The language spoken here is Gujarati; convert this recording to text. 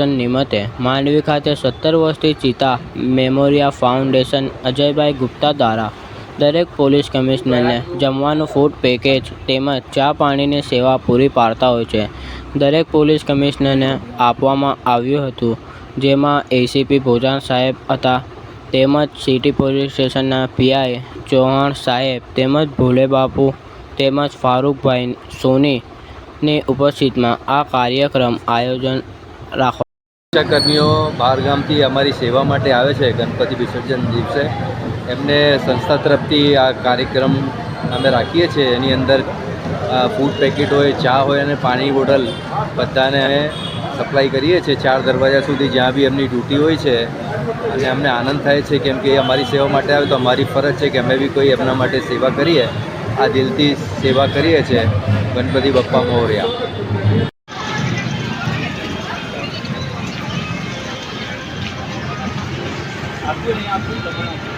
નિમિત્તે માંડવી ખાતે 17 વર્ષથી ચિતા મેમોરિયલ ફાઉન્ડેશન અજયભાઈ ગુપ્તા દ્વારા દરેક પોલીસ કમિશનરને જમવાનું ફૂડ પેકેજ તેમજ ચા પાણીની સેવા પૂરી પાડતા હોય છે. દરેક પોલીસ કમિશનરને આપવામાં આવ્યું હતું, જેમાં એસીપી ભોજાન સાહેબ હતા તેમજ સિટી પોલીસ સ્ટેશનના પીઆઈ ચૌહાણ સાહેબ તેમજ ભોલેબાપુ તેમજ ફારૂકભાઈ સોનીની ઉપસ્થિતિમાં આ કાર્યક્રમ આયોજન રાખવા કર્મીઓ બહાર ગામથી અમારી સેવા માટે આવે છે. ગણપતિ વિસર્જન દિવસે એમને સંસ્થા તરફથી આ કાર્યક્રમ અમે રાખીએ છીએ. એની અંદર ફૂડ પેકેટ હોય, ચા હોય અને પાણી બોટલ બધાને સપ્લાય કરીએ છીએ 4 દરવાજા સુધી, જ્યાં બી એમની ડ્યુટી હોય છે. અને અમને આનંદ થાય છે, કેમ કે એ અમારી સેવા માટે આવે તો અમારી ફરજ છે કે અમે બી કોઈ એમના માટે સેવા કરીએ. આ દિલથી સેવા કરીએ છીએ. ગણપતિ બપ્પા મોરયા. आपको नहीं आपको